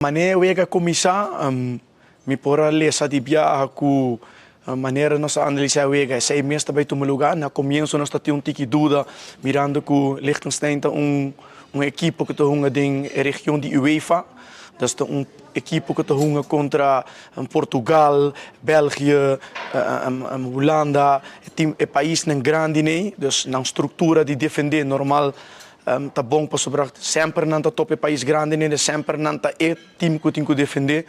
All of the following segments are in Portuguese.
Maneira wega começar, me pôr lesa de viajar com a maneira nós analisar wega, sei mesmo também tomar lugar, na começo nós temos um tiki dúvida, mirando que Liechtenstein tem equipe que está na região de UEFA, dus equipe que está contra Portugal, Bélgica, Holanda, é país grande, né? Dus na estrutura de defender normal. Tá bom para sobrar sempre não tá top país grande nem sempre não tá time que tem que defender,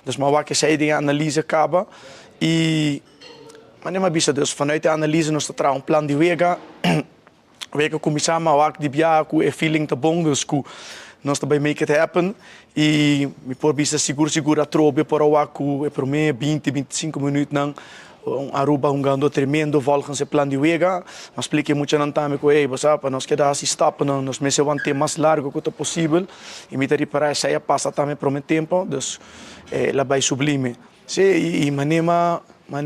dus maar que essa ideia analise acaba e mas nem mais bisa dus vanuit a analise nós tá plan de wega começar mas de viajar com feeling tá bom dus que nós também make it happen e me por bisa seguro a trobe para o que é por mim 20-25 minutos não Aruba jogando tremendo volgens plan de wega, mas expliquei muito não também que ei, para nós queda assim stop não nós meses vão ter mais largo que possível e me ter para essa passa também por um tempo, dus lá vai sublime. Sim, e manema mas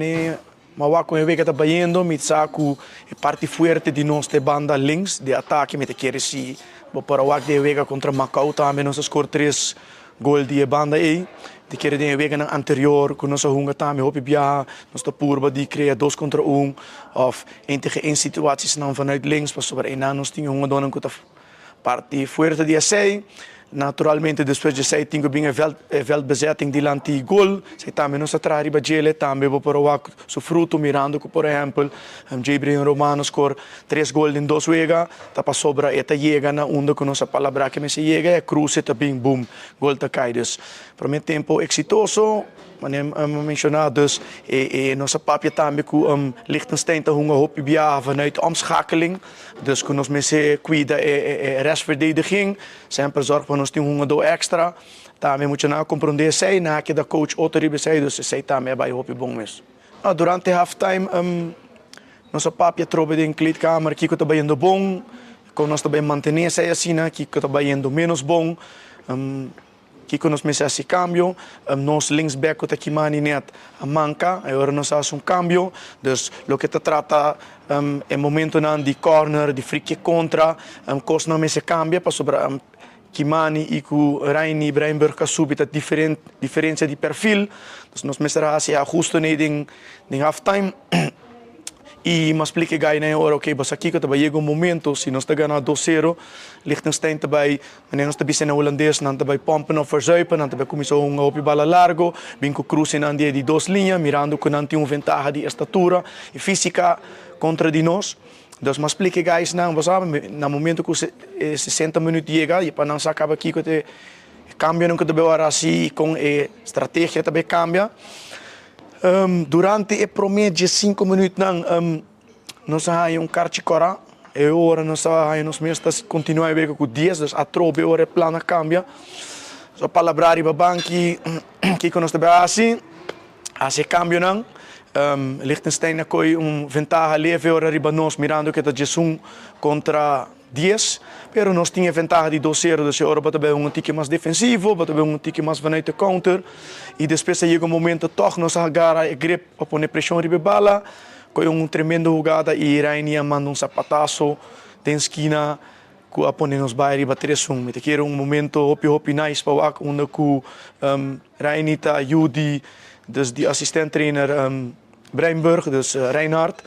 com o wega tá baiando, me saco a parte forte de nossa banda links de ataque, me te quer se para o de wega contra Macau também nós score 3 gol de banda aí. De keer de week anterior, quando nós jogamos também, hoop nós estamos purba de criar 2 contra 1, of em situaties não vanuit links, para sobre nós tínhamos dona que parte forte de sei. Naturalmente, depois de sei, tinha bem veldbezetting de lanti-gol. Sei também nossa traha riba gele, também vou para o su fruto, mirando que, por exemplo, Gabriel Romano score 3 gols em 2 wega, tá para sobra, eta chega na onda com nossa palavra que me se chega, é cruze, tá bem, boom, gol tá caídos. Para mim, tempo exitoso, mas mencionados, nossa papia também que Liechtenstein tá uma hoop via vanuit omschakeling, dus que nós me se cuida restverdediging, sempre zorg para nós ter do extra, também muito na compreender sei na que da coach outro riba sei, dus sei também vai hoop bom mesmo. Durante halftime, nossa papia trobe de kleedkamer, que tá indo bom, com nós também manter sei assim, que tá indo menos bom. Que nós meses esse cambio, nós linksback que aqui mani net manca, agora nós fazemos cambio, dus lo que te trata é momento de corner, de free kick contra, coisa não se cambia para sobre Kimani e com Reini Breinberg a subita diferença de perfil, dus nós mesera se ajusto em halftime. E mas explique gai na hora, ok, mas aqui que também chega momento, se nós está ganhando 2-0, Liechtenstein também, nós está bem na holandês, não também pompen ou verzuipen, não também começou op bala largo, bem com cruz em de 2 linhas, mirando que não tem ventaja de estatura e física contra de nós. Dus mas explique gai não, mas no momento que 60 minutos chega, e para não se acaba aqui que te cambia não que também agora assim com a estratégia também cambia. Durante o promedio de 5 minutos, nós temos karte cora. E agora nós mesmos continuamos a ver com 10, dus a trobe agora o plano cambia. Só palavrar riba banki, que nós também assim cambio não. Liechtenstein tem ventaja leve agora riba nós, mirando que está 1 contra 10, pero nós tínhamos ventaja de 2-0, dus agora também tique mais defensivo, também tique mais vanuit de counter, e depois chega momento toch nós agarra a grip para pôr pressão riba bala, com tremenda jogada e Raini manda sapataço tem esquina que a pôr nos vai riba 3-1, me te momento hopi nice para o onde que Raini tá ajuda dus de assistent trainer Breinberg, dus Reinhard,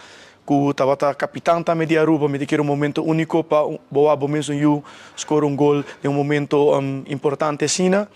que estava capitão também de Aruba, me deu momento único para boa mesmo eu score gol de momento importante assim.